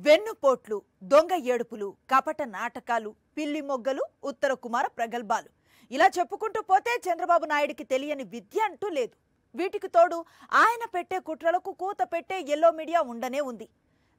వెన్నుపోట్లు, దొంగ ఏడుపులు, కపట నాటకాలు, పిల్లి మొగ్గలు, ఉత్తర కుమార ప్రగల్భాలు ఇలా చెప్పుకుంటూ పోతే చంద్రబాబు నాయుడికి తెలియని విద్య అంటూ లేదు. వీటికి తోడు ఆయన పెట్టే కుట్రలకు కూత పెట్టే ఎల్లో మీడియా ఉండనే ఉంది.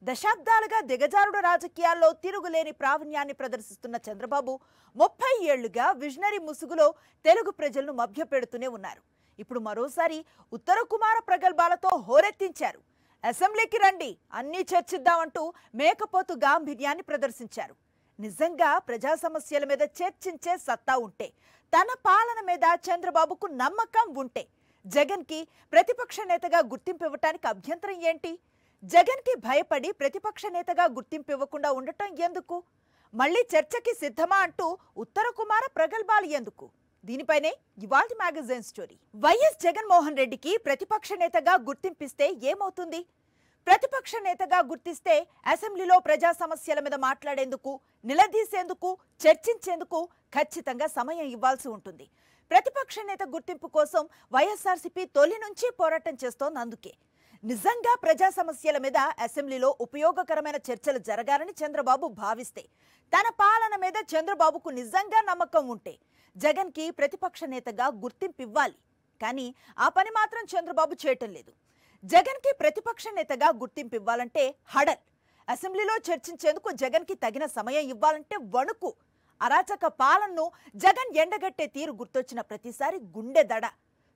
దశాబ్దాలుగా దిగజారుడు రాజకీయాల్లో తిరుగులేని ప్రావీణ్యాన్ని ప్రదర్శిస్తున్న చంద్రబాబు 30 ఏళ్లుగా విజనరీ ముసుగులో తెలుగు ప్రజలను మభ్యపెడుతూనే ఉన్నారు. ఇప్పుడు మరోసారి ఉత్తర కుమార ప్రగల్భాలతో హోరెత్తించారు. అసెంబ్లీకి రండి, అన్నీ చర్చిద్దామంటూ మేకపోతు గాంభీర్యాన్ని ప్రదర్శించారు. నిజంగా ప్రజా సమస్యల మీద చర్చించే సత్తా ఉంటే, తన పాలన మీద చంద్రబాబుకు నమ్మకం ఉంటే జగన్కి ప్రతిపక్ష నేతగా గుర్తింపు ఇవ్వటానికి అభ్యంతరం ఏంటి? జగన్కి భయపడి ప్రతిపక్ష నేతగా గుర్తింపు ఇవ్వకుండా ఉండటం ఎందుకు? మళ్ళీ చర్చకి సిద్ధమా అంటూ ఉత్తర కుమార ప్రగల్భాలు ఎందుకు? దీనిపైనే ఇవాల్టి మ్యాగజైన్ స్టోరీ. వైఎస్ జగన్మోహన్ రెడ్డికి ప్రతిపక్ష నేతగా గుర్తింపిస్తే ఏమవుతుంది? ప్రతిపక్ష నేతగా గుర్తిస్తే అసెంబ్లీలో ప్రజా సమస్యల మీద మాట్లాడేందుకు, నిలదీసేందుకు, చర్చించేందుకు ఖచ్చితంగా సమయం ఇవ్వాల్సి ఉంటుంది. ప్రతిపక్ష నేత గుర్తింపు కోసం వైఎస్ఆర్సీపీ తొలి నుంచి పోరాటం చేస్తోంది. అందుకే నిజంగా ప్రజా సమస్యల మీద అసెంబ్లీలో ఉపయోగకరమైన చర్చలు జరగాలని చంద్రబాబు భావిస్తే, తన పాలన మీద చంద్రబాబుకు నిజంగా నమ్మకం ఉంటే జగన్కి ప్రతిపక్ష నేతగా గుర్తింపు ఇవ్వాలి. కానీ ఆ పని మాత్రం చంద్రబాబు చేయటం లేదు. జగన్కి ప్రతిపక్ష నేతగా గుర్తింపు ఇవ్వాలంటే హడల్, అసెంబ్లీలో చర్చించేందుకు జగన్కి తగిన సమయం ఇవ్వాలంటే వణుకు, అరాచక పాలనను జగన్ ఎండగట్టే తీరు గుర్తొచ్చిన ప్రతిసారి గుండె దడ,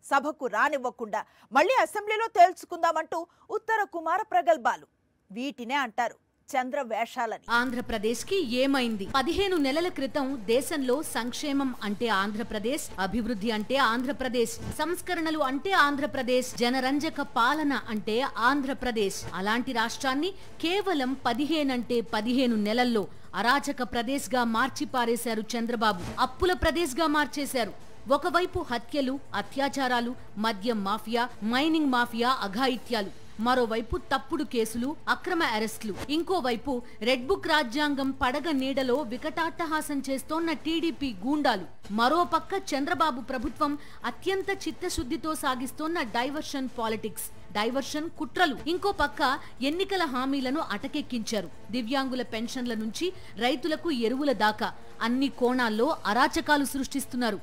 సభకు రానివ్వకుండా మళ్ళీ అసెంబ్లీలో తేల్చుకుందామంటూ ఉత్తర కుమార ప్రగల్భాలు. వీటినే అంటారు చంద్ర వేషాలని. ఆంధ్రప్రదేశ్ కి ఏమైంది? 15 నెలల క్రితం దేశంలో సంక్షేమం అంటే ఆంధ్రప్రదేశ్, అభివృద్ధి అంటే ఆంధ్రప్రదేశ్, సంస్కరణలు అంటే ఆంధ్రప్రదేశ్, జనరంజక పాలన అంటే ఆంధ్రప్రదేశ్. అలాంటి రాష్ట్రాన్ని కేవలం 15 నెలల్లో అరాచక ప్రదేశ్ గా మార్చి పారేశారు చంద్రబాబు. అప్పుల ప్రదేశ్ గా మార్చేశారు. ఒకవైపు హత్యలు, అత్యాచారాలు, మద్యం మాఫియా, మైనింగ్ మాఫియా అఘాయిత్యాలు, మరోవైపు తప్పుడు కేసులు, అక్రమ అరెస్టులు, ఇంకోవైపు రెడ్ బుక్ రాజ్యాంగం పడగ నీడలో వికటాట్టహాసం చేస్తోన్న టీడీపీ గూండాలు, మరోపక్క చంద్రబాబు ప్రభుత్వం అత్యంత చిత్తశుద్ధితో సాగిస్తోన్న డైవర్షన్ పాలిటిక్స్, డైవర్షన్ కుట్రలు, ఇంకో పక్క ఎన్నికల హామీలను అటకెక్కించారు. దివ్యాంగుల పెన్షన్ల నుంచి రైతులకు ఎరువుల దాకా అన్ని కోణాల్లో అరాచకాలు సృష్టిస్తున్నారు.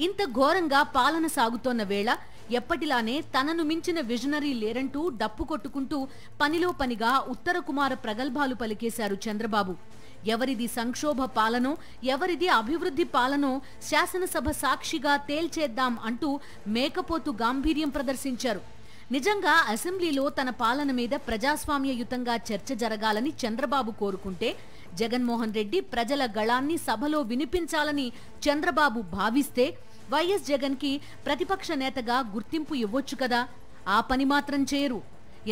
ఇంత ఘోరంగా పాలన సాగుతోన్న వేళ ఎప్పటిలానే తనను మించిన విజనరీ లేరంటూ డప్పు కొట్టుకుంటూ పనిలో పనిగా ఉత్తర కుమార ప్రగల్భాలు పలికేశారు చంద్రబాబు. ఎవరిది సంక్షోభ పాలనో, ఎవరిది అభివృద్ధి పాలనో శాసనసభ సాక్షిగా తేల్చేద్దాం అంటూ మేకపోతు గాంభీర్యం ప్రదర్శించారు. నిజంగా అసెంబ్లీలో తన పాలన మీద ప్రజాస్వామ్యయుతంగా చర్చ జరగాలని చంద్రబాబు కోరుకుంటే, జగన్మోహన్ రెడ్డి ప్రజల గళాన్ని సభలో వినిపించాలని చంద్రబాబు భావిస్తే వైఎస్ జగన్ కి ప్రతిపక్ష నేతగా గుర్తింపు ఇవ్వొచ్చు కదా. ఆ పని మాత్రం చేయరు.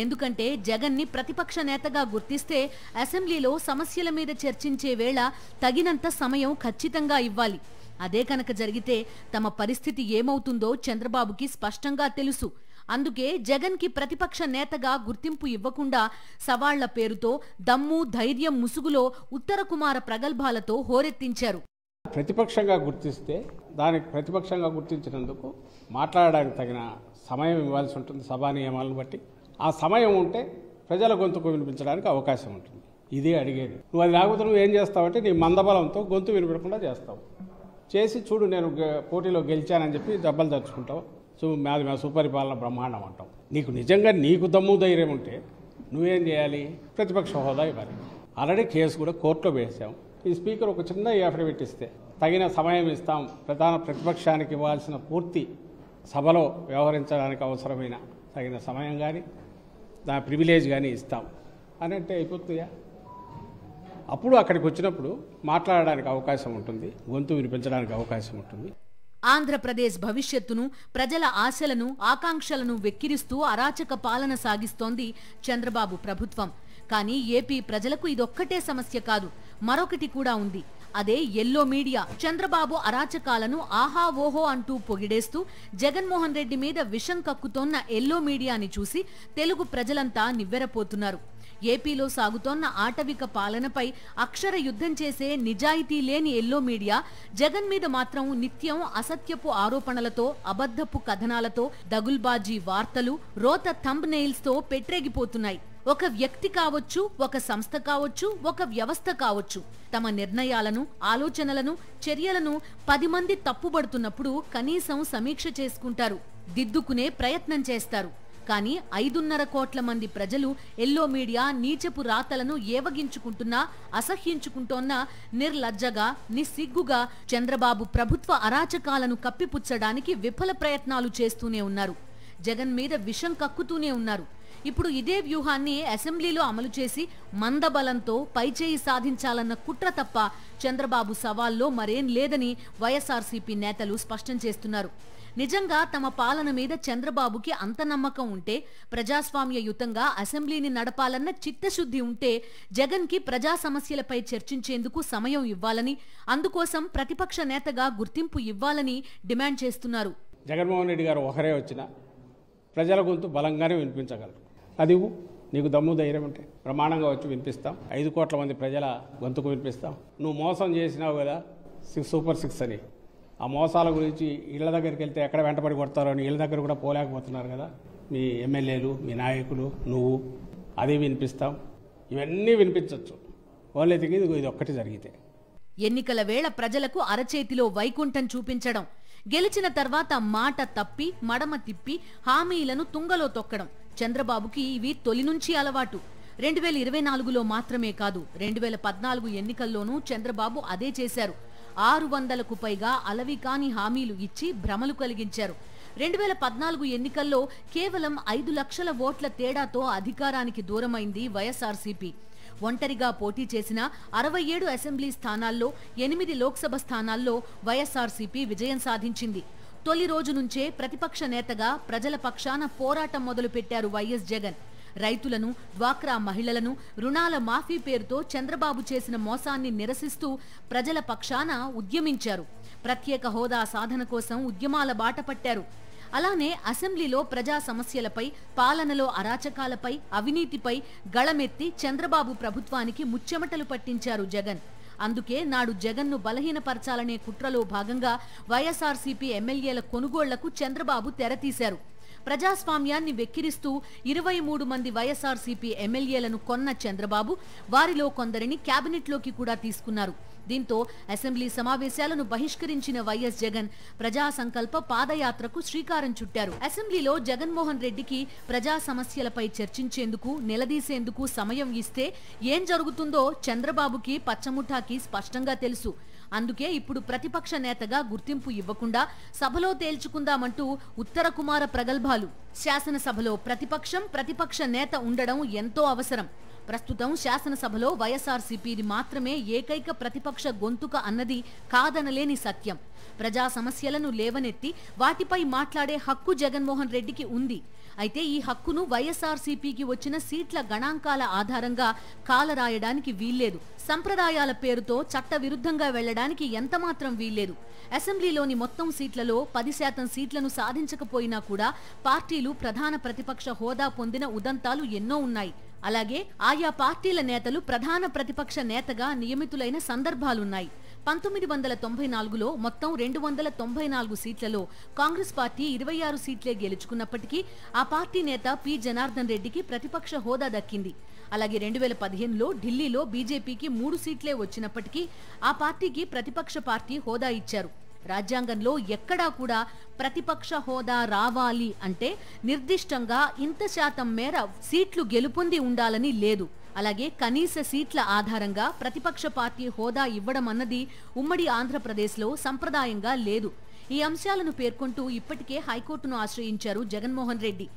ఎందుకంటే జగన్ ని ప్రతిపక్ష నేతగా గుర్తిస్తే అసెంబ్లీలో సమస్యల మీద చర్చించే వేళ తగినంత సమయం ఖచ్చితంగా ఇవ్వాలి. అదే కనుక జరిగితే తమ పరిస్థితి ఏమవుతుందో చంద్రబాబుకి స్పష్టంగా తెలుసు. అందుకే జగన్ కి ప్రతిపక్ష నేతగా గుర్తింపు ఇవ్వకుండా సవాళ్ల పేరుతో దమ్ము, ధైర్యం ముసుగులో ఉత్తర కుమార ప్రగల్భాలతో హోరెత్తించారు. ప్రతిపక్షంగా గుర్తిస్తే దానికి ప్రతిపక్షంగా గుర్తించినందుకు మాట్లాడడానికి తగిన సమయం ఇవ్వాల్సి ఉంటుంది సభా నియమాలను బట్టి. ఆ సమయం ఉంటే ప్రజల గొంతుకు వినిపించడానికి అవకాశం ఉంటుంది. ఇదే అడిగేది. నువ్వు అది లేకపోతే నువ్వు ఏం చేస్తావంటే నీ మందబలంతో గొంతు వినిపించకుండా చేస్తావు. చేసి చూడు నేను పోటీలో గెలిచానని చెప్పి దెబ్బలు తెచ్చుకుంటావు. మాది మా సుపరిపాలన బ్రహ్మాండం అంటావు. నీకు నిజంగా నీకు దమ్ము ధైర్యం ఉంటే నువ్వేం చేయాలి? ప్రతిపక్ష హోదా ఇవ్వాలి. ఆల్రెడీ కేసు కూడా కోర్టులో వేసాం. ఈ స్పీకర్ ఒక చిన్న అఫిడవిట్ ఇస్తే తగిన సమయం ఇస్తాం, ప్రధాన ప్రతిపక్షానికి ఇవ్వాల్సిన పూర్తి సభలో వ్యవహరించడానికి అవసరమైన తగిన సమయం కానీ దాని ప్రివిలేజ్ కానీ ఇస్తాం అని అంటే అయిపోతుందా? అప్పుడు అక్కడికి వచ్చినప్పుడు మాట్లాడడానికి అవకాశం ఉంటుంది, గొంతు వినిపించడానికి అవకాశం ఉంటుంది. ఆంధ్రప్రదేశ్ భవిష్యత్తును, ప్రజల ఆశలను, ఆకాంక్షలను వెక్కిరిస్తూ అరాచక పాలన సాగిస్తోంది చంద్రబాబు ప్రభుత్వం. కానీ ఏపీ ప్రజలకు ఇదొక్కటే సమస్య కాదు, మరొకటి కూడా ఉంది. అదే ఎల్లో మీడియా. చంద్రబాబు అరాచకాలను ఆహా ఓహో అంటూ పొగిడేస్తూ జగన్మోహన్ రెడ్డి మీద విషం కక్కుతోన్న ఎల్లో మీడియాని చూసి తెలుగు ప్రజలంతా నివ్వెరపోతున్నారు. ఏపీలో సాగుతోన్న ఆటవిక పాలనపై అక్షర యుద్ధం చేసే నిజాయితీ లేని ఎల్లో మీడియా జగన్ మీద మాత్రం నిత్యం అసత్యపు ఆరోపణలతో, అబద్ధపు కథనాలతో, దగుల్బాజీ వార్తలు, రోత థంబ్ నెయిల్స్ తో పెట్టరేగిపోతున్నాయి. ఒక వ్యక్తి కావచ్చు, ఒక సంస్థ కావచ్చు, ఒక వ్యవస్థ కావచ్చు, తమ నిర్ణయాలను, ఆలోచనలను, చర్యలను 10 మంది తప్పుబడుతున్నప్పుడు కనీసం సమీక్ష చేసుకుంటారు, దిద్దుకునే ప్రయత్నం చేస్తారు. కానీ 5.5 కోట్ల మంది ప్రజలు ఎల్లో మీడియా నీచపు రాతలను ఏవగించుకుంటున్నా, అసహ్యించుకుంటోన్నా నిర్లజ్జగా, నిస్సిగ్గుగా చంద్రబాబు ప్రభుత్వ అరాచకాలను కప్పిపుచ్చడానికి విఫల ప్రయత్నాలు చేస్తూనే ఉన్నారు. జగన్ మీద విషం కక్కుతూనే ఉన్నారు. ఇప్పుడు ఇదే వ్యూహాన్ని అసెంబ్లీలో అమలు చేసి మందబలంతో పైచేయి సాధించాలన్న కుట్ర తప్ప చంద్రబాబు సవాల్లో మరేం లేదని వైఎస్ఆర్సీపీ నేతలు స్పష్టం చేస్తున్నారు. నిజంగా తమ పాలన మీద చంద్రబాబుకి అంత నమ్మకం ఉంటే, ప్రజాస్వామ్యయుతంగా అసెంబ్లీని నడపాలన్న చిత్తశుద్ధి ఉంటే జగన్కి ప్రజా సమస్యలపై చర్చించేందుకు సమయం ఇవ్వాలని, అందుకోసం ప్రతిపక్ష నేతగా గుర్తింపు ఇవ్వాలని డిమాండ్ చేస్తున్నారు. జగన్మోహన్ రెడ్డి గారు ఒకరే వచ్చినా ప్రజల గొంతు బలంగానే వినిపించగలరు. అది నీకు దమ్ము ధైర్యం ఉంటే ప్రమాణంగా వచ్చి వినిపిస్తాం. 5 కోట్ల మంది ప్రజల గొంతుకు వినిపిస్తాం. నువ్వు మోసం చేసినావు కదా సూపర్ 6 అని, ఆ మోసాల గురించి ఇళ్ల దగ్గరికి వెళ్తే ఎక్కడ వెంటబడి కొడతారో అని ఇళ్ల దగ్గర కూడా పోలేకపోతున్నారు కదా మీ ఎమ్మెల్యేలు, మీ నాయకులు, నువ్వు. అది వినిపిస్తాం. ఇవన్నీ వినిపించవచ్చు. ఓన్లీ థింగ్ ఇది ఒక్కటి జరిగితే. ఎన్నికల వేళ ప్రజలకు అరచేతిలో వైకుంఠం చూపించడం, గెలిచిన తర్వాత మాట తప్పి మడమ తిప్పి హామీలను తుంగలో తొక్కడం చంద్రబాబుకి ఇవి తొలి నుంచి అలవాటు. 2024లో మాత్రమే కాదు, 2014 ఎన్నికల్లోనూ చంద్రబాబు అదే చేశారు. 600కు పైగా అలవికాని హామీలు ఇచ్చి భ్రమలు కలిగించారు. 2014 ఎన్నికల్లో కేవలం 5 లక్షల ఓట్ల తేడాతో అధికారానికి దూరమైంది వైఎస్ఆర్సీపీ. ఒంటరిగా పోటీ చేసిన 67 అసెంబ్లీ స్థానాల్లో 8 లోక్సభ స్థానాల్లో వైఎస్ఆర్సీపీ విజయం సాధించింది. తొలి రోజు నుంచే ప్రతిపక్ష నేతగా ప్రజల పక్షాన పోరాటం మొదలుపెట్టారు వైఎస్ జగన్. రైతులను, డ్వాక్రా మహిళలను రుణాల మాఫీ పేరుతో చంద్రబాబు చేసిన మోసాన్ని నిరసిస్తూ ప్రజల పక్షాన ఉద్యమించారు. ప్రత్యేక హోదా సాధన కోసం ఉద్యమాల బాట పట్టారు. అలానే అసెంబ్లీలో ప్రజా సమస్యలపై, పాలనలో అరాచకాలపై, అవినీతిపై గళమెత్తి చంద్రబాబు ప్రభుత్వానికి ముచ్చెమటలు పట్టించారు జగన్. అందుకే నాడు జగన్ను బలహీనపరచాలనే కుట్రలో భాగంగా వైఎస్ఆర్సీపీ ఎమ్మెల్యేల కొనుగోళ్లకు చంద్రబాబు తెరతీశారు. ప్రజాస్వామ్యాన్ని వెక్కిరిస్తూ 23 మంది వైఎస్ఆర్సీపీ ఎమ్మెల్యేలను కొన్న చంద్రబాబు వారిలో కొందరిని క్యాబినెట్లోకి కూడా తీసుకున్నారు. దీంతో అసెంబ్లీ సమావేశాలను బహిష్కరించిన వైఎస్ జగన్ ప్రజా సంకల్ప పాదయాత్రకు శ్రీకారం చుట్టారు. అసెంబ్లీలో జగన్మోహన్ రెడ్డికి ప్రజా సమస్యలపై చర్చించేందుకు, నిలదీసేందుకు సమయం ఇస్తే ఏం జరుగుతుందో చంద్రబాబుకి, పచ్చముఠాకి స్పష్టంగా తెలుసు. అందుకే ఇప్పుడు ప్రతిపక్ష నేతగా గుర్తింపు ఇవ్వకుండా సభలో తేల్చుకుందామంటూ ఉత్తర కుమార ప్రగల్భాలు. శాసనసభలో ప్రతిపక్ష నేత ఉండడం ఎంతో అవసరం. ప్రస్తుతం శాసనసభలో వైఎస్ఆర్సీపీది మాత్రమే ఏకైక ప్రతిపక్ష గొంతుక అన్నది కాదనలేని సత్యం. ప్రజా సమస్యలను లేవనెత్తి వాటిపై మాట్లాడే హక్కు జగన్మోహన్ రెడ్డికి ఉంది. అయితే ఈ హక్కును వైఎస్ఆర్సీపీకి వచ్చిన సీట్ల గణాంకాల ఆధారంగా కాలరాయడానికి వీల్లేదు. సంప్రదాయాల పేరుతో చట్ట విరుద్ధంగా వెళ్లడానికి ఎంతమాత్రం వీల్లేదు. అసెంబ్లీలోని మొత్తం సీట్లలో 10% సీట్లను సాధించకపోయినా కూడా పార్టీలు ప్రధాన ప్రతిపక్ష హోదా పొందిన ఉదంతాలు ఎన్నో ఉన్నాయి. అలాగే ఆయా పార్టీల నేతలు ప్రధాన ప్రతిపక్ష నేతగా నియమితులైన సందర్భాలున్నాయి. 1994లో మొత్తం 294 సీట్లలో కాంగ్రెస్ పార్టీ 26 సీట్లే గెలుచుకున్నప్పటికీ ఆ పార్టీ నేత పి జనార్దన్ రెడ్డికి ప్రతిపక్ష హోదా దక్కింది. అలాగే 2015లో ఢిల్లీలో బీజేపీకి 3 సీట్లే వచ్చినప్పటికీ ఆ పార్టీకి ప్రతిపక్ష పార్టీ హోదా ఇచ్చారు. రాజ్యాంగంలో ఎక్కడా కూడా ప్రతిపక్ష హోదా రావాలి అంటే నిర్దిష్టంగా ఇంత శాతం మేర సీట్లు గెలుపొంది ఉండాలని లేదు. అలాగే కనీస సీట్ల ఆధారంగా ప్రతిపక్ష పార్టీ హోదా ఇవ్వడం అన్నది ఉమ్మడి ఆంధ్రప్రదేశ్లో సంప్రదాయంగా లేదు. ఈ అంశాలను పేర్కొంటూ ఇప్పటికే హైకోర్టును ఆశ్రయించారు జగన్మోహన్ రెడ్డి.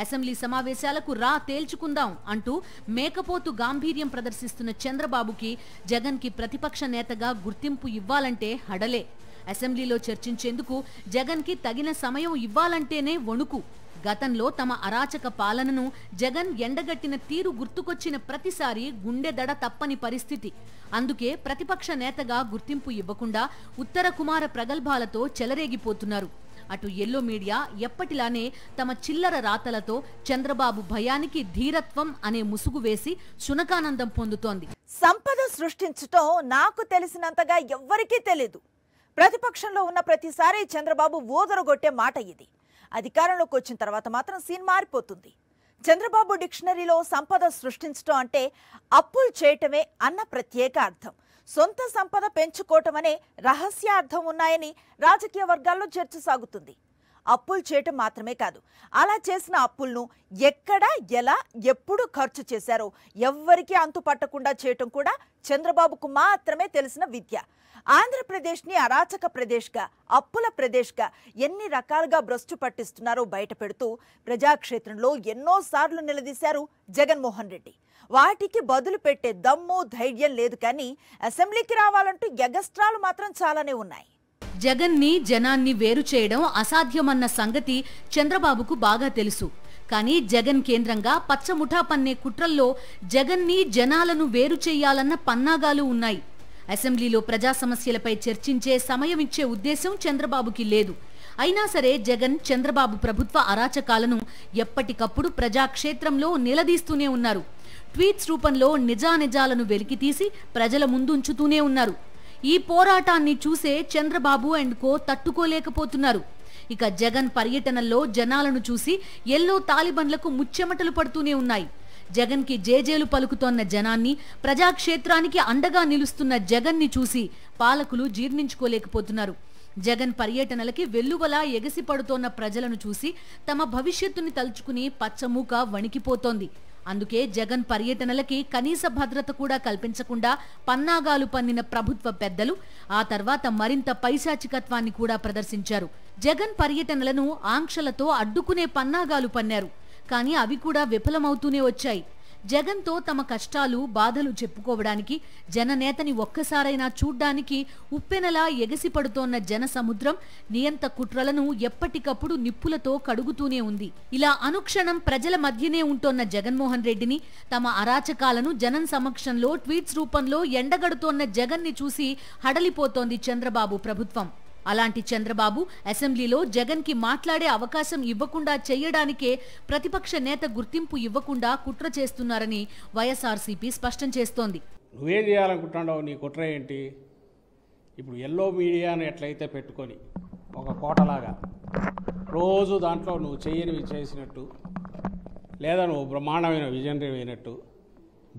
అసెంబ్లీ సమావేశాలకు తేల్చుకుందాం అంటూ మేకపోతు గాంభీర్యం ప్రదర్శిస్తున్న చంద్రబాబుకి జగన్కి ప్రతిపక్ష నేతగా గుర్తింపు ఇవ్వాలంటే హడలే. అసెంబ్లీలో చర్చించేందుకు జగన్కి తగిన సమయం ఇవ్వాలంటేనే వణుకు. గతంలో తమ అరాచక పాలనను జగన్ ఎండగట్టిన తీరు గుర్తుకొచ్చిన ప్రతిసారి గుండెదడ తప్పని పరిస్థితి. అందుకే ప్రతిపక్ష నేతగా గుర్తింపు ఇవ్వకుండా ఉత్తర కుమార ప్రగల్భాలతో చెలరేగిపోతున్నారు. అటు ఎల్లో మీడియా ఎప్పటిలానే తమ చిల్లర రాతలతో చంద్రబాబు భయానికి ధీరత్వం అనే ముసుగు వేసి శునకానందం పొందుతోంది. సంపద సృష్టించటం నాకు తెలిసినంతగా ఎవ్వరికీ తెలీదు. ప్రతిపక్షంలో ఉన్న ప్రతిసారి చంద్రబాబు ఊదరగొట్టే మాట ఇది. అధికారంలోకి వచ్చిన తర్వాత మాత్రం సీన్ మారిపోతుంది. చంద్రబాబు డిక్షనరీలో సంపద సృష్టించడం అంటే అప్పులు చేయటమే అన్న ప్రత్యేక అర్థం. సొంత సంపద పెంచుకోవటం అనే రహస్యార్థం ఉన్నాయని రాజకీయ వర్గాల్లో చర్చ సాగుతుంది. అప్పులు చేయటం మాత్రమే కాదు, అలా చేసిన అప్పులను ఎక్కడ, ఎలా, ఎప్పుడు ఖర్చు చేశారో ఎవ్వరికీ అంతు పట్టకుండా చేయటం కూడా చంద్రబాబుకు మాత్రమే తెలిసిన విద్య. ఆంధ్రప్రదేశ్ని అరాచక ప్రదేశ్గా, అప్పుల ప్రదేశ్గా ఎన్ని రకాలుగా భ్రష్టు పట్టిస్తున్నారో బయటపెడుతూ ప్రజాక్షేత్రంలో ఎన్నోసార్లు నిలదీశారు జగన్మోహన్ రెడ్డి. వాటికి బదులు పెట్టే దమ్ము, ధైర్యం లేదు. కానీ అసెంబ్లీకి రావాలంటూ ఎగస్ట్రాలు మాత్రం చాలానే ఉన్నాయి. జగన్ని, జనాన్ని వేరు చేయడం అసాధ్యమన్న సంగతి చంద్రబాబుకు బాగా తెలుసు. కానీ జగన్ కేంద్రంగా పచ్చముఠా పన్నే కుట్రల్లో జగన్ని, జనాలను వేరు చేయాలన్న పన్నాగాలు ఉన్నాయి. అసెంబ్లీలో ప్రజా సమస్యలపై చర్చించే సమయం ఇచ్చే ఉద్దేశం చంద్రబాబుకి లేదు. అయినా సరే జగన్, చంద్రబాబు ప్రభుత్వ అరాచకాలను ఎప్పటికప్పుడు ప్రజాక్షేత్రంలో నిలదీస్తూనే ఉన్నారు. ట్వీట్స్ రూపంలో నిజానిజాలను వెలికితీసి ప్రజల ముందుంచుతూనే ఉన్నారు. ఈ పోరాటాన్ని చూసే చంద్రబాబు అండ్ కో తట్టుకోలేకపోతున్నారు. ఇక జగన్ పర్యటనల్లో జనాలను చూసి ఎల్లో తాలిబన్లకు ముచ్చెమటలు పడుతూనే ఉన్నాయి. జగన్ కి జేజేలు పలుకుతోన్న జనాన్ని, ప్రజాక్షేత్రానికి అండగా నిలుస్తున్న జగన్ని చూసి పాలకులు జీర్ణించుకోలేకపోతున్నారు. జగన్ పర్యటనలకి వెల్లువలా ఎగసి పడుతోన్న ప్రజలను చూసి తమ భవిష్యత్తుని తలుచుకుని పచ్చమూక వణికిపోతోంది. అందుకే జగన్ పర్యటనలకి కనీస భద్రత కూడా కల్పించకుండా పన్నాగాలు పన్నిన ప్రభుత్వ పెద్దలు ఆ తర్వాత మరింత పైశాచికత్వాన్ని కూడా ప్రదర్శించారు. జగన్ పర్యటనలను ఆంక్షలతో అడ్డుకునే పన్నాగాలు పన్నారు. కానీ అవి కూడా విఫలమవుతూనే వచ్చాయి. జగన్తో తమ కష్టాలు, బాధలు చెప్పుకోవడానికి, జననేతని ఒక్కసారైనా చూడ్డానికి ఉప్పెనలా ఎగసిపడుతోన్న జన సముద్రం నియంత కుట్రలను ఎప్పటికప్పుడు నిప్పులతో కడుగుతూనే ఉంది. ఇలా అనుక్షణం ప్రజల మధ్యనే ఉంటోన్న జగన్మోహన్ రెడ్డిని, తమ అరాచకాలను జనం సమక్షంలో ట్వీట్స్ రూపంలో ఎండగడుతోన్న జగన్ని చూసి హడలిపోతోంది చంద్రబాబు ప్రభుత్వం. అలాంటి చంద్రబాబు అసెంబ్లీలో జగన్ కి మాట్లాడే అవకాశం ఇవ్వకుండా చేయడానికే ప్రతిపక్ష నేత గుర్తింపు ఇవ్వకుండా కుట్ర చేస్తున్నారని వైఎస్ఆర్సీపీ స్పష్టం చేస్తోంది. నువ్వేం చేయాలనుకుంటున్నావు? నీ కుట్ర ఏంటి? ఇప్పుడు ఎల్లో మీడియాను ఎట్లయితే పెట్టుకొని ఒక కోటలాగా రోజు దాంట్లో నువ్వు చేయనివి చేసినట్టు, లేదా నువ్వు బ్రహ్మాండమైన విజనరీ అయినట్టు,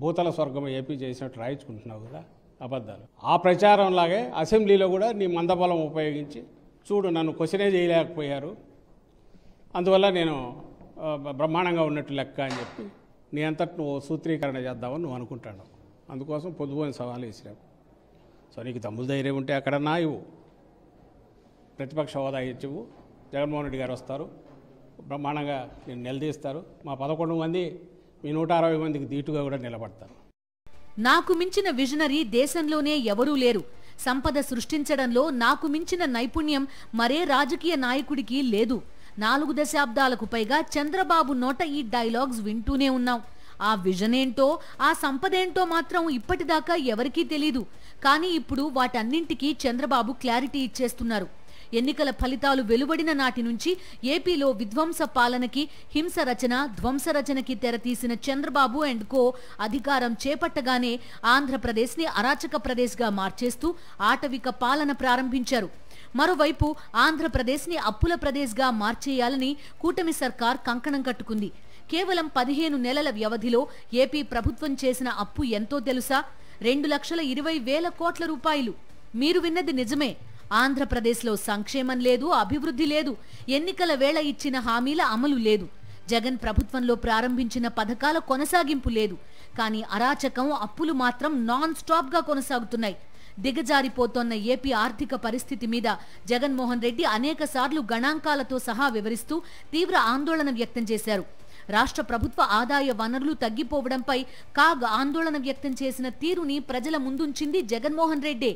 భూతల స్వర్గం ఏపీ చేసినట్టు రాయించుకుంటున్నావు కదా, అబద్ధాలు. ఆ ప్రచారంలాగే అసెంబ్లీలో కూడా నీ మందబలం ఉపయోగించి చూడు, నన్ను క్వశ్చనే చేయలేకపోయారు, అందువల్ల నేను బ్రహ్మాండంగా ఉన్నట్టు లెక్క అని చెప్పి నీ అంతటి నువ్వు సూత్రీకరణ చేద్దామని నువ్వు అనుకుంటాను. అందుకోసం పొద్దుపోయిన సవాలు వేసినావు. సో నీకు తమ్ముడు ధైర్యం ఉంటే అక్కడన్నా ఇవ్వు, ప్రతిపక్ష హోదా ఇచ్చివు, జగన్మోహన్ రెడ్డి గారు వస్తారు, బ్రహ్మాండంగా నేను నిలదీస్తారు, మా 11 మంది మీ 160 మందికి దీటుగా కూడా నిలబడతారు. నాకు మించిన విజనరీ దేశంలోనే ఎవరూ లేరు. సంపద సృష్టించడంలో నాకు మించిన నైపుణ్యం మరే రాజకీయ నాయకుడికి లేదు. 4 దశాబ్దాలకు పైగా చంద్రబాబు నోట ఈ డైలాగ్స్ వింటూనే ఉన్నాం. ఆ విజన్ ఏంటో, ఆ సంపదేంటో మాత్రం ఇప్పటిదాకా ఎవరికీ తెలీదు. కానీ ఇప్పుడు వాటన్నింటికీ చంద్రబాబు క్లారిటీ ఇచ్చేస్తున్నారు. ఎన్నికల ఫలితాలు వెలువడిన నాటి నుంచి ఏపీలో విధ్వంస పాలనకి, హింస రచన, ధ్వంసరచనకి తెరతీసిన చంద్రబాబు అండ్ కో అధికారం చేపట్టగానే ఆంధ్రప్రదేశ్ని అరాచక ప్రదేశ్గా మార్చేస్తూ ఆటవిక పాలన ప్రారంభించారు. మరోవైపు ఆంధ్రప్రదేశ్ని అప్పుల ప్రదేశ్గా మార్చేయాలని కూటమి సర్కార్ కంకణం కట్టుకుంది. కేవలం 15 నెలల వ్యవధిలో ఏపీ ప్రభుత్వం చేసిన అప్పు ఎంతో తెలుసా? 2,20,000 కోట్ల రూపాయలు. మీరు విన్నది నిజమే. ఆంధ్రప్రదేశ్లో సంక్షేమం లేదు, అభివృద్ధి లేదు, ఎన్నికల వేళ ఇచ్చిన హామీల అమలు లేదు, జగన్ ప్రభుత్వంలో ప్రారంభించిన పథకాల కొనసాగింపు లేదు. కానీ అరాచకం, అప్పులు మాత్రం నాన్ స్టాప్ గా కొనసాగుతున్నాయి. దిగజారిపోతోన్న ఏపీ ఆర్థిక పరిస్థితి మీద జగన్మోహన్ రెడ్డి అనేకసార్లు గణాంకాలతో సహా వివరిస్తూ తీవ్ర ఆందోళన వ్యక్తం చేశారు. రాష్ట్ర ప్రభుత్వ ఆదాయ వనరులు తగ్గిపోవడంపై కాగ్ ఆందోళన వ్యక్తం చేసిన తీరుని ప్రజల ముందుంచింది జగన్మోహన్ రెడ్డే.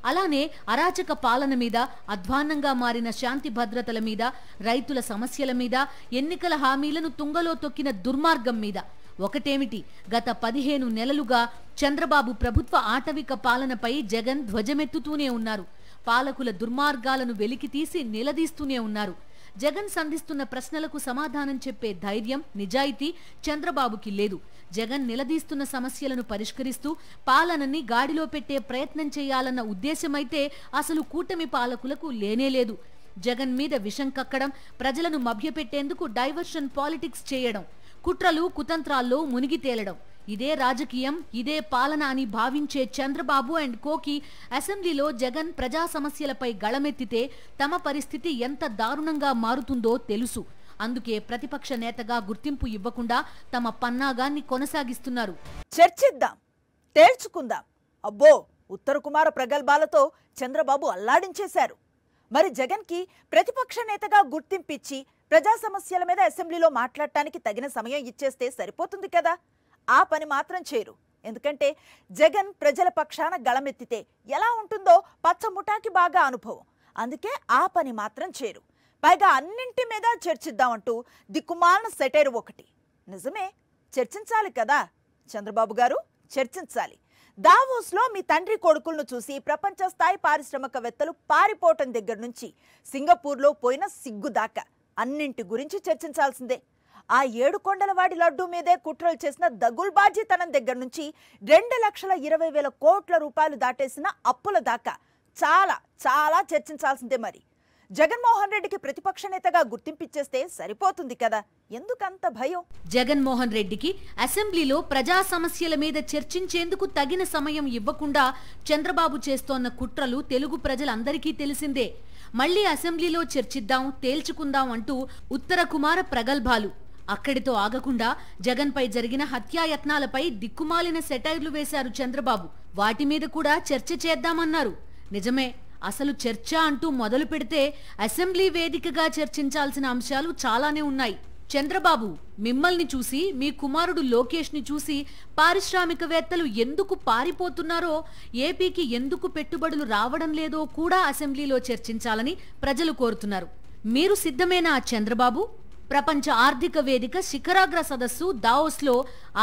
అలానే అరాచక పాలన మీద, అధ్వాన్నంగా మారిన శాంతి భద్రతల మీద, రైతుల సమస్యల మీద, ఎన్నికల హామీలను తుంగలో తొక్కిన దుర్మార్గం మీద. ఒకటేమిటి, గత 15 నెలలుగా చంద్రబాబు ప్రభుత్వ ఆటవిక పాలనపై జగన్ ధ్వజమెత్తుతూనే ఉన్నారు. పాలకుల దుర్మార్గాలను వెలికితీసి నిలదీస్తూనే ఉన్నారు. జగన్ సంధిస్తున్న ప్రశ్నలకు సమాధానం చెప్పే ధైర్యం, నిజాయితీ చంద్రబాబుకి లేదు. జగన్ నిలదీస్తున్న సమస్యలను పరిష్కరిస్తూ పాలనని గాడిలో పెట్టే ప్రయత్నం చేయాలన్న ఉద్దేశమైతే అసలు కూటమి పాలకులకు లేనేలేదు. జగన్ మీద విషం కక్కడం, ప్రజలను మభ్యపెట్టేందుకు డైవర్షన్ పాలిటిక్స్ చేయడం, కుట్రలు కుతంత్రాల్లో మునిగి తేలడం. ఇదే రాజకీయం, ఇదే పాలన అని భావించే చంద్రబాబు అండ్ కోకి అసెంబ్లీలో జగన్ ప్రజా సమస్యలపై గళమెత్తితే తమ పరిస్థితి ఎంత దారుణంగా మారుతుందో తెలుసు. అందుకే ప్రతిపక్ష నేతగా గుర్తింపు ఇవ్వకుండా తమ పన్నాగాన్ని కొనసాగిస్తున్నారు. చర్చిద్దాం, తేల్చుకుందాం. అబ్బో, ఉత్తర కుమార ప్రగల్భాలతో చంద్రబాబు అల్లాడించేశారు. మరి జగన్కి ప్రతిపక్ష నేతగా గుర్తింపిచ్చి ప్రజా సమస్యల మీద అసెంబ్లీలో మాట్లాడటానికి తగిన సమయం ఇచ్చేస్తే సరిపోతుంది కదా. ఆ పని మాత్రం చేయరు. ఎందుకంటే జగన్ ప్రజల పక్షాన గళమెత్తితే ఎలా ఉంటుందో పచ్చముఠాకి బాగా అనుభవం. అందుకే ఆ పని మాత్రం చేయరు. పైగా అన్నింటి మీద చర్చిద్దామంటూ దిక్కుమాలిన సెటైర్ ఒకటి. నిజమే, చర్చించాలి కదా చంద్రబాబు గారు, చర్చించాలి. దావోస్లో మీ తండ్రి కొడుకులను చూసి ప్రపంచ స్థాయి పారిశ్రామికవేత్తలు పారిపోవటం దగ్గర నుంచి సింగపూర్లో పోయిన సిగ్గు దాకా అన్నింటి గురించి చర్చించాల్సిందే. ఆ 7 కొండలవాడి లడ్డూ మీదే కుట్రలు చేసిన దగుల్బాజీతనం దగ్గర నుంచి 2,20,000 కోట్ల రూపాయలు దాటేసిన అప్పుల దాకా చాలా చాలా చర్చించాల్సిందే. మరి జగన్మోహన్ రెడ్డికి ప్రతిపక్ష నేతగా గుర్తింపిచ్చేస్తే సరిపోతుంది కదా. ఎందుకంత భయం? జగన్మోహన్ రెడ్డికి అసెంబ్లీలో ప్రజా సమస్యల మీద చర్చించేందుకు తగిన సమయం ఇవ్వకుండా చంద్రబాబు చేస్తోన్న కుట్రలు తెలుగు ప్రజలందరికీ తెలిసిందే. మళ్లీ అసెంబ్లీలో చర్చిద్దాం, తేల్చుకుందాం అంటూ ఉత్తర కుమార ప్రగల్భాలు. అక్కడితో ఆగకుండా జగన్పై జరిగిన హత్యాయత్నాలపై దిక్కుమాలిన సెటైర్లు వేశారు చంద్రబాబు. వాటి మీద కూడా చర్చ చేద్దామన్నారు. నిజమే, అసలు చర్చ అంటూ మొదలు పెడితే అసెంబ్లీ వేదికగా చర్చించాల్సిన అంశాలు చాలానే ఉన్నాయి. చంద్రబాబు, మిమ్మల్ని చూసి, మీ కుమారుడు లోకేష్ ని చూసి పారిశ్రామికవేత్తలు ఎందుకు పారిపోతున్నారో, ఏపీకి ఎందుకు పెట్టుబడులు రావడం లేదో కూడా అసెంబ్లీలో చర్చించాలని ప్రజలు కోరుతున్నారు. మీరు సిద్ధమేనా చంద్రబాబు? ప్రపంచ ఆర్థిక వేదిక శిఖరాగ్ర సదస్సు దావోస్లో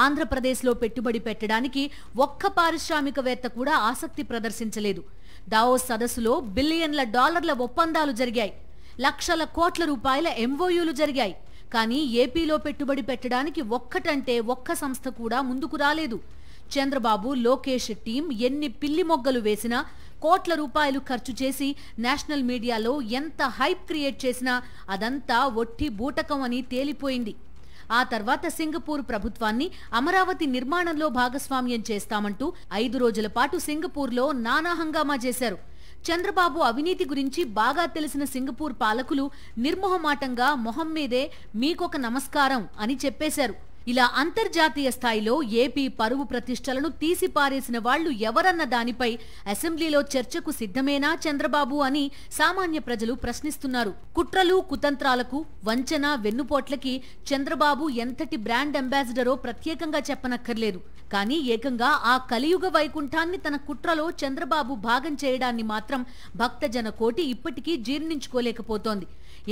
ఆంధ్రప్రదేశ్లో పెట్టుబడి పెట్టడానికి ఒక్క పారిశ్రామికవేత్త కూడా ఆసక్తి ప్రదర్శించలేదు. దావోస్ సదస్సులో బిలియన్ల డాలర్ల ఒప్పందాలు జరిగాయి, లక్షల కోట్ల రూపాయల ఎంఓయూలు జరిగాయి. కానీ ఏపీలో పెట్టుబడి పెట్టడానికి ఒక్కటంటే ఒక్క సంస్థ కూడా ముందుకు రాలేదు. చంద్రబాబు, లోకేష్ టీం ఎన్ని పిల్లి మొగ్గలు వేసినా, కోట్ల రూపాయలు ఖర్చు చేసి నేషనల్ మీడియాలో ఎంత హైప్ క్రియేట్ చేసినా అదంతా ఒట్టి బూటకం అని తేలిపోయింది. ఆ తర్వాత సింగపూర్ ప్రభుత్వాన్ని అమరావతి నిర్మాణంలో భాగస్వామ్యం చేస్తామంటూ 5 రోజుల పాటు సింగపూర్లో నానా హంగామా చేశారు. చంద్రబాబు అవినీతి గురించి బాగా తెలిసిన సింగపూర్ పాలకులు నిర్మోహమాటంగా మొహం మీదే మీకొక నమస్కారం అని చెప్పేశారు. ఇలా అంతర్జాతీయ స్థాయిలో ఏపీ పరువు ప్రతిష్టలను తీసి పారేసిన వాళ్లు ఎవరన్న దానిపై అసెంబ్లీలో చర్చకు సిద్ధమేనా చంద్రబాబు అని సామాన్య ప్రజలు ప్రశ్నిస్తున్నారు. కుట్రలు కుతంత్రాలకు, వంచన వెన్నుపోట్లకి చంద్రబాబు ఎంతటి బ్రాండ్ అంబాసిడరో ప్రత్యేకంగా చెప్పనక్కర్లేదు. కానీ ఏకంగా ఆ కలియుగ వైకుంఠాన్ని తన కుట్రలో చంద్రబాబు భాగం చేయడాన్ని మాత్రం భక్తజన కోటి ఇప్పటికీ జీర్ణించుకోలేకపోతోంది.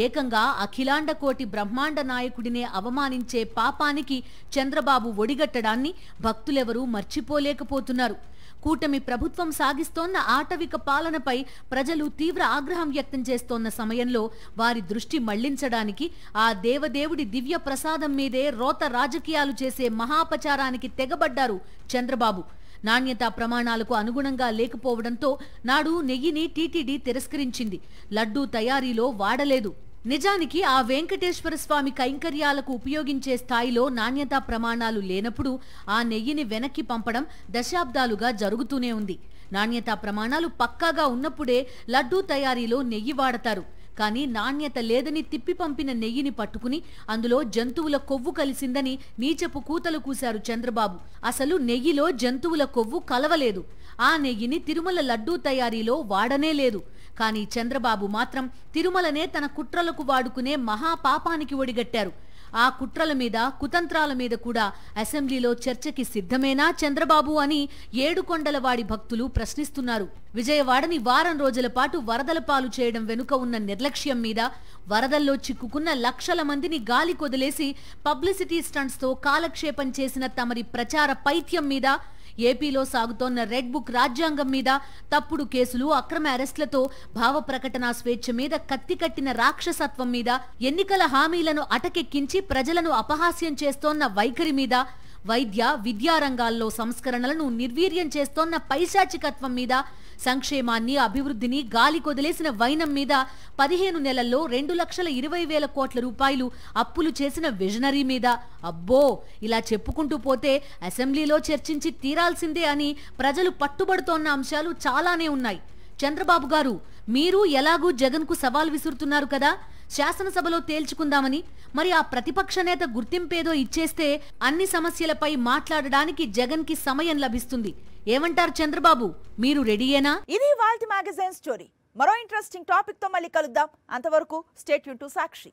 ఏకంగా అఖిలాండ కోటి బ్రహ్మాండ నాయకుడినే అవమానించే పాపానికి చంద్రబాబు ఒడిగట్టడాన్ని భక్తులెవరూ మర్చిపోలేకపోతున్నారు. కూటమి ప్రభుత్వం సాగిస్తోన్న ఆటవిక పాలనపై ప్రజలు తీవ్ర ఆగ్రహం వ్యక్తం చేస్తోన్న సమయంలో వారి దృష్టి మళ్లించడానికి ఆ దేవదేవుడి దివ్య ప్రసాదం మీదే రోత రాజకీయాలు చేసే మహాపచారానికి తెగబడ్డారు చంద్రబాబు. నాణ్యతా ప్రమాణాలకు అనుగుణంగా లేకపోవడంతో నాడు నెయ్యిని టీటీడీ తిరస్కరించింది. లడ్డూ తయారీలో వాడలేదు. నిజానికి ఆ వెంకటేశ్వర స్వామి కైంకర్యాలకు ఉపయోగించే స్థాయిలో నాణ్యతా ప్రమాణాలు లేనప్పుడు ఆ నెయ్యిని వెనక్కి పంపడం దశాబ్దాలుగా జరుగుతూనే ఉంది. నాణ్యతా ప్రమాణాలు పక్కాగా ఉన్నప్పుడే లడ్డూ తయారీలో నెయ్యి వాడతారు. కానీ నాణ్యత లేదని తిప్పి పంపిన నెయ్యిని పట్టుకుని అందులో జంతువుల కొవ్వు కలిసిందని నీచపు కూతలు కూశారు చంద్రబాబు. అసలు నెయ్యిలో జంతువుల కొవ్వు కలవలేదు. ఆ నెయ్యిని తిరుమల లడ్డూ తయారీలో వాడనే లేదు. కానీ చంద్రబాబు మాత్రం తిరుమలనే తన కుట్రలకు వాడుకునే మహాపాపానికి ఒడిగట్టారు. ఆ కుట్రల మీద, కుతంత్రాల మీద కూడా అసెంబ్లీలో చర్చకి సిద్ధమేనా చంద్రబాబు అని 7 కొండలవాడి భక్తులు ప్రశ్నిస్తున్నారు. విజయవాడని వారం రోజుల పాటు వరదల పాలు చేయడం వెనుక ఉన్న నిర్లక్ష్యం మీద, వరదల్లో చిక్కుకున్న లక్షల మందిని గాలి కొదిలేసి పబ్లిసిటీ స్టంట్స్ తో కాలక్షేపం చేసిన తమరి ప్రచార పైత్యం మీద, ఏపీలో సాగుతోన్న రెడ్ బుక్ రాజ్యాంగం మీద, తప్పుడు కేసులు, అక్రమ అరెస్టులతో భావ ప్రకటన స్వేచ్ఛ మీద కత్తి కట్టిన రాక్షసత్వం మీద, ఎన్నికల హామీలను అటకెక్కించి ప్రజలను అపహాస్యం చేస్తోన్న వైఖరి మీద, వైద్య విద్యారంగాల్లో సంస్కరణలను నిర్వీర్యం చేస్తోన్న పైశాచికత్వం మీద, సంక్షేమాన్ని అభివృద్ధిని గాలి కొదిలేసిన వైనం మీద 15 నెలల్లో 2,20,000 కోట్ల రూపాయలు అప్పులు చేసిన విజనరీ మీద అబ్బో ఇలా చెప్పుకుంటూ పోతే అసెంబ్లీలో చర్చించి తీరాల్సిందే అని ప్రజలు పట్టుబడుతోన్న అంశాలు చాలానే ఉన్నాయి. చంద్రబాబు గారు, మీరు ఎలాగూ జగన్ కు సవాల్ విసురుతున్నారు కదా, శాసనసభలో తేల్చుకుందామని. మరి ఆ ప్రతిపక్ష నేత గుర్తింపేదో ఇచ్చేస్తే అన్ని సమస్యలపై మాట్లాడడానికి జగన్ కి సమయం లభిస్తుంది. ఏమంటారు చంద్రబాబు, మీరు రెడీయేనా? ఇది వాల్టి మ్యాగజైన్ స్టోరీ. మరో ఇంట్రెస్టింగ్ టాపిక్ తో మళ్ళీ కలుద్దాం. అంతవరకు స్టే ట్యూన్ టు సాక్షి.